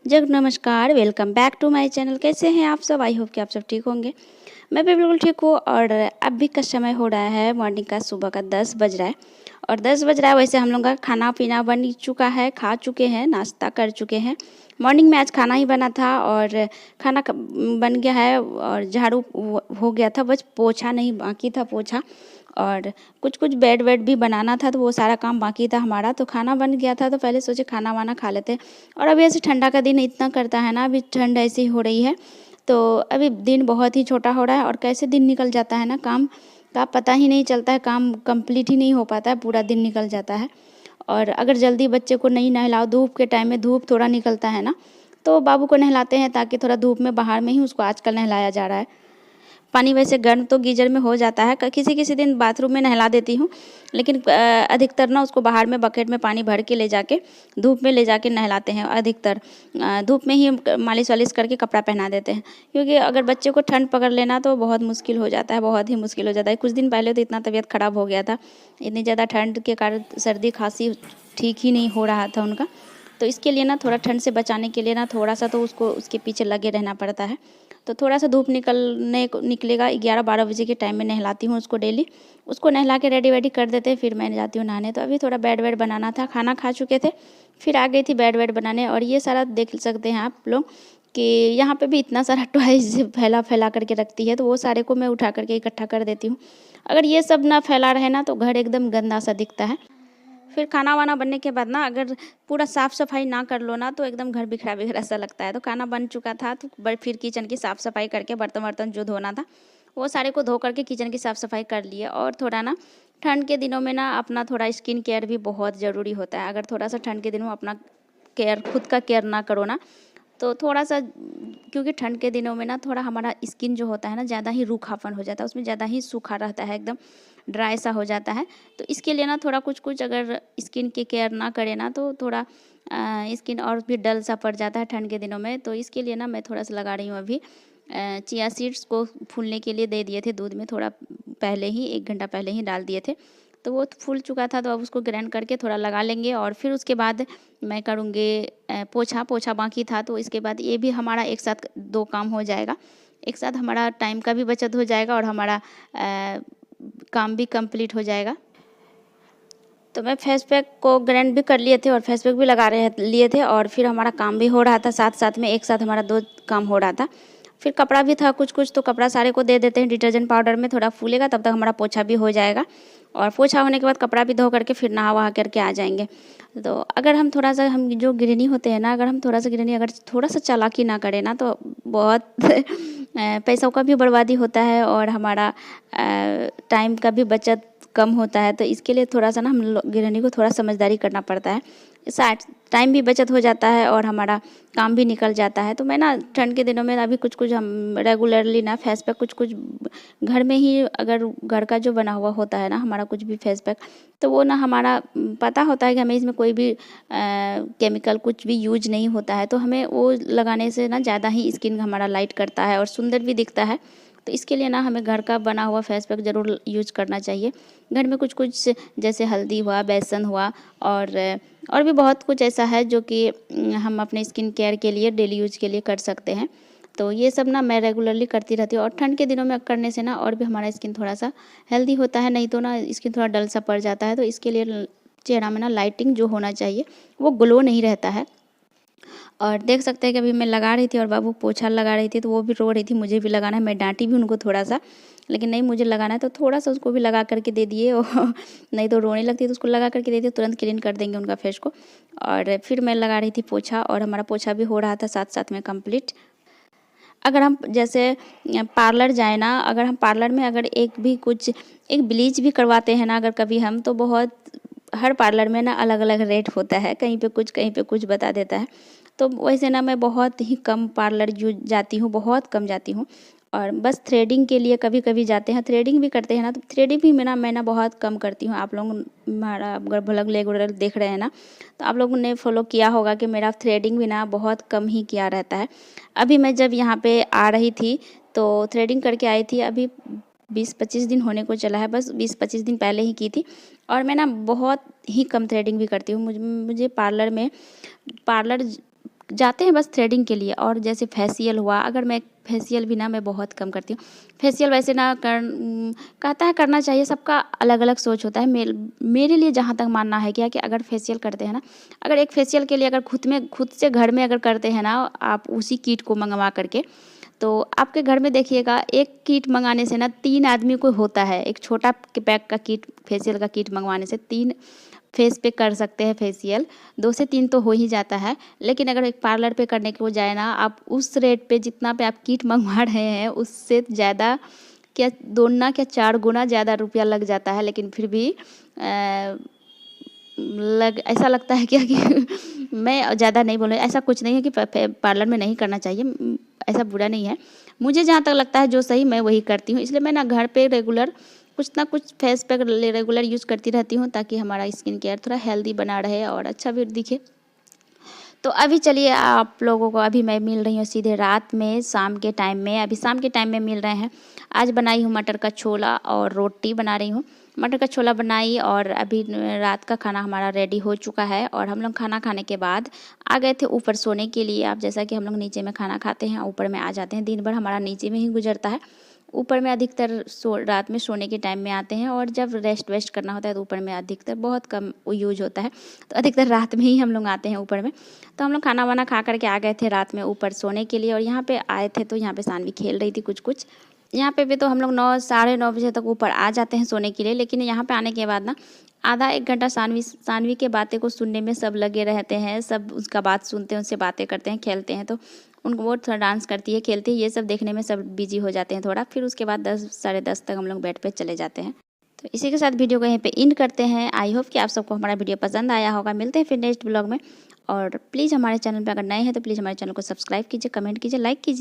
जग नमस्कार, welcome back to my channel. कैसे हैं आप सब? आई होप कि आप सब ठीक होंगे। मैं भी बिल्कुल ठीक हूँ। और अभी का समय हो रहा है मॉर्निंग का, सुबह का 10 बज रहा है। और 10 बज रहा है, वैसे हम लोग का खाना पीना बन चुका है, खा चुके हैं, नाश्ता कर चुके हैं। मॉर्निंग में आज खाना ही बना था और खाना बन गया है और झाड़ू हो गया था, बस पोछा नहीं बाकी था पोछा। और कुछ कुछ बेड वेड भी बनाना था, तो वो सारा काम बाकी था हमारा। तो खाना बन गया था, तो पहले सोचे खाना वाना खा लेते। और अभी ऐसे ठंडा का दिन इतना करता है ना, अभी ठंड ऐसी ही हो रही है, तो अभी दिन बहुत ही छोटा हो रहा है और कैसे दिन निकल जाता है ना, काम का पता ही नहीं चलता है, काम कंप्लीट ही नहीं हो पाता है, पूरा दिन निकल जाता है। और अगर जल्दी बच्चे को नहीं नहलाओ, धूप के टाइम में धूप थोड़ा निकलता है ना, तो बाबू को नहलाते हैं ताकि थोड़ा धूप में बाहर में ही उसको आजकल नहलाया जा रहा है। पानी वैसे गर्म तो गीजर में हो जाता है, किसी किसी दिन बाथरूम में नहला देती हूँ, लेकिन अधिकतर ना उसको बाहर में बकेट में पानी भर के ले जाके धूप में ले जाके नहलाते हैं। अधिकतर धूप में ही मालिश वालिश करके कपड़ा पहना देते हैं, क्योंकि अगर बच्चे को ठंड पकड़ लेना तो बहुत मुश्किल हो जाता है, बहुत ही मुश्किल हो जाता है। कुछ दिन पहले तो इतना तबीयत खराब हो गया था, इतनी ज़्यादा ठंड के कारण सर्दी खांसी ठीक ही नहीं हो रहा था उनका। तो इसके लिए ना थोड़ा ठंड से बचाने के लिए ना थोड़ा सा तो उसको उसके पीछे लगे रहना पड़ता है। तो थोड़ा सा धूप निकलेगा 11-12 बजे के टाइम में नहलाती हूँ उसको डेली। उसको नहला के रेडी वेडी कर देते हैं, फिर मैं जाती हूँ नहाने। तो अभी थोड़ा बेड वेड बनाना था, खाना खा चुके थे, फिर आ गई थी बेड वेड बनाने। और ये सारा देख सकते हैं आप लोग कि यहाँ पे भी इतना सारा टॉयज फैला फैला करके रखती है, तो वो सारे को मैं उठा करके इकट्ठा कर देती हूँ। अगर ये सब ना फैला रहे ना तो घर एकदम गंदा सा दिखता है। फिर खाना वाना बनने के बाद ना अगर पूरा साफ़ सफाई ना कर लो ना तो एकदम घर बिखरा बिखरा सा लगता है। तो खाना बन चुका था, तो फिर किचन की साफ़ सफाई करके बर्तन वर्तन जो धोना था वो सारे को धो करके किचन की साफ़ सफाई कर लिए। और थोड़ा ना ठंड के दिनों में ना अपना थोड़ा स्किन केयर भी बहुत ज़रूरी होता है। अगर थोड़ा सा ठंड के दिनों में अपना केयर, खुद का केयर ना करो ना तो थोड़ा सा, क्योंकि ठंड के दिनों में ना थोड़ा हमारा स्किन जो होता है ना ज़्यादा ही रूखापन हो जाता है, उसमें ज़्यादा ही सूखा रहता है, एकदम ड्राई सा हो जाता है। तो इसके लिए ना थोड़ा कुछ कुछ अगर स्किन की केयर ना करें ना तो थोड़ा स्किन और भी डल सा पड़ जाता है ठंड के दिनों में। तो इसके लिए ना मैं थोड़ा सा लगा रही हूँ अभी। चिया सीड्स को फूलने के लिए दे दिए थे दूध में, थोड़ा पहले ही 1 घंटा पहले ही डाल दिए थे, तो वो फूल चुका था। तो अब उसको ग्राइंड करके थोड़ा लगा लेंगे और फिर उसके बाद मैं करूँगी पोछा। पोछा बाकी था, तो इसके बाद ये भी हमारा एक साथ 2 काम हो जाएगा। एक साथ हमारा टाइम का भी बचत हो जाएगा और हमारा काम भी कंप्लीट हो जाएगा। तो मैं फेस पैक को ग्राइंड भी कर लिए थे और फेस पैक भी लगा रहे लिए थे, और फिर हमारा काम भी हो रहा था साथ साथ में, एक साथ हमारा 2 काम हो रहा था। फिर कपड़ा भी था कुछ कुछ, तो कपड़ा सारे को दे देते हैं डिटर्जेंट पाउडर में, थोड़ा फूलेगा तब तक हमारा पोछा भी हो जाएगा। और पोछा होने के बाद कपड़ा भी धो करके फिर नहा वहा करके आ जाएंगे। तो अगर हम थोड़ा सा, हम जो गृहिणी होते हैं ना, अगर हम थोड़ा सा गृहिणी अगर थोड़ा सा चालाकी ना करें ना तो बहुत पैसों का भी बर्बादी होता है और हमारा टाइम का भी बचत कम होता है। तो इसके लिए थोड़ा सा ना हम गृहिणी को थोड़ा समझदारी करना पड़ता है, साथ टाइम भी बचत हो जाता है और हमारा काम भी निकल जाता है। तो मैं ना ठंड के दिनों में अभी कुछ कुछ हम रेगुलरली ना फेस पैक कुछ कुछ घर में ही, अगर घर का जो बना हुआ होता है ना हमारा कुछ भी फेस पैक, तो वो ना हमारा पता होता है कि हमें इसमें कोई भी केमिकल कुछ भी यूज नहीं होता है, तो हमें वो लगाने से ना ज़्यादा ही स्किन हमारा लाइट करता है और सुंदर भी दिखता है। तो इसके लिए ना हमें घर का बना हुआ फेस पैक ज़रूर यूज करना चाहिए। घर में कुछ कुछ जैसे हल्दी हुआ, बेसन हुआ, और भी बहुत कुछ ऐसा है जो कि हम अपने स्किन केयर के लिए डेली यूज के लिए कर सकते हैं। तो ये सब ना मैं रेगुलरली करती रहती हूँ, और ठंड के दिनों में करने से ना और भी हमारा स्किन थोड़ा सा हेल्दी होता है, नहीं तो ना स्किन थोड़ा डल सा पड़ जाता है। तो इसके लिए चेहरा में ना लाइटिंग जो होना चाहिए वो ग्लो नहीं रहता है। और देख सकते हैं कि अभी मैं लगा रही थी और बाबू पोछा लगा रही थी, तो वो भी रो रही थी मुझे भी लगाना है। मैं डांटी भी उनको थोड़ा सा, लेकिन नहीं मुझे लगाना है तो थोड़ा सा उसको भी लगा करके दे दिए नहीं तो रोने लगती है, तो उसको लगा करके दे दिए, तुरंत क्लीन कर देंगे उनका फेस को। और फिर मैं लगा रही थी पोछा, और हमारा पोछा भी हो रहा था साथ साथ में कंप्लीट। अगर हम जैसे पार्लर जाए ना, अगर हम पार्लर में अगर एक ब्लीच भी करवाते हैं ना अगर कभी हम, तो बहुत, हर पार्लर में ना अलग अलग रेट होता है, कहीं पे कुछ कहीं पे कुछ बता देता है। तो वैसे ना मैं बहुत ही कम पार्लर जाती हूँ, बहुत कम जाती हूँ। और बस थ्रेडिंग के लिए कभी कभी जाते हैं, थ्रेडिंग भी करते हैं ना, तो थ्रेडिंग भी मैं ना बहुत कम करती हूँ। आप लोग हमारा अगर ब्लॉग रेगुलर देख रहे हैं ना, तो आप लोगों ने फॉलो किया होगा कि मेरा थ्रेडिंग भी ना बहुत कम ही किया रहता है। अभी मैं जब यहाँ पे आ रही थी तो थ्रेडिंग करके आई थी, अभी 20-25 दिन होने को चला है, बस 20-25 दिन पहले ही की थी। और मैं ना बहुत ही कम थ्रेडिंग भी करती हूँ। मुझे पार्लर जाते हैं बस थ्रेडिंग के लिए। और जैसे फेशियल हुआ, अगर मैं फेशियल भी ना मैं बहुत कम करती हूँ। फेशियल वैसे ना कहता है करना चाहिए, सबका अलग अलग सोच होता है। मेरे लिए जहाँ तक मानना है क्या कि अगर फेशियल करते हैं ना, अगर एक फेशियल के लिए अगर खुद से घर में अगर करते हैं ना आप उसी किट को मंगवा करके, तो आपके घर में देखिएगा एक किट मंगाने से ना 3 आदमी को होता है। एक छोटा पैक का किट, फेशियल का किट मंगवाने से 3 फेस पे कर सकते हैं फेशियल, 2 से 3 तो हो ही जाता है। लेकिन अगर एक पार्लर पे करने को जाए ना, आप उस रेट पे जितना पे आप किट मंगवा रहे हैं उससे ज़्यादा क्या 2 ना क्या 4 गुना ज़्यादा रुपया लग जाता है। लेकिन फिर भी ऐसा लगता है क्या कि मैं ज़्यादा नहीं बोल रही, ऐसा कुछ नहीं है कि पार्लर में नहीं करना चाहिए, ऐसा बुरा नहीं है। मुझे जहाँ तक लगता है जो सही मैं वही करती हूँ, इसलिए मैं ना घर पे रेगुलर कुछ ना कुछ फेस पैक रेगुलर यूज़ करती रहती हूँ, ताकि हमारा स्किन केयर थोड़ा हेल्दी बना रहे और अच्छा भी दिखे। तो अभी चलिए आप लोगों को अभी मैं मिल रही हूँ सीधे रात में, शाम के टाइम में। अभी शाम के टाइम में मिल रहे हैं। आज बनाई हूँ मटर का छोला और रोटी बना रही हूँ। मटर का छोला बनाई और अभी रात का खाना हमारा रेडी हो चुका है। और हम लोग खाना खाने के बाद आ गए थे ऊपर सोने के लिए। आप जैसा कि हम लोग नीचे में खाना खाते हैं, ऊपर में आ जाते हैं। दिन भर हमारा नीचे में ही गुजरता है। ऊपर में अधिकतर रात में सोने के टाइम में आते हैं, और जब रेस्ट वेस्ट करना होता है तो ऊपर में अधिकतर बहुत कम यूज होता है, तो अधिकतर रात में ही हम लोग आते हैं ऊपर में। तो हम लोग खाना वाना खा करके आ गए थे रात में ऊपर सोने के लिए। और यहाँ पे आए थे तो यहाँ पे सानवी खेल रही थी कुछ कुछ। यहाँ पे भी तो हम लोग 9 साढ़े 9 बजे तक ऊपर आ जाते हैं सोने के लिए। लेकिन यहाँ पे आने के बाद ना आधा एक घंटा सानवी के बातें को सुनने में सब लगे रहते हैं। सब उसका बात सुनते हैं, उससे बातें करते हैं, खेलते हैं। तो उनको वो थोड़ा डांस करती है, खेलती है, ये सब देखने में सब बिजी हो जाते हैं थोड़ा। फिर उसके बाद 10 साढ़े 10 तक हम लोग बेड पे चले जाते हैं। तो इसी के साथ वीडियो को यहीं पे एंड करते हैं। आई होप कि आप सबको हमारा वीडियो पसंद आया होगा। मिलते हैं फिर नेक्स्ट ब्लॉग में। और प्लीज़ हमारे चैनल पे अगर नए हैं तो प्लीज़ हमारे चैनल को सब्सक्राइब कीजिए, कमेंट कीजिए, लाइक कीजिए।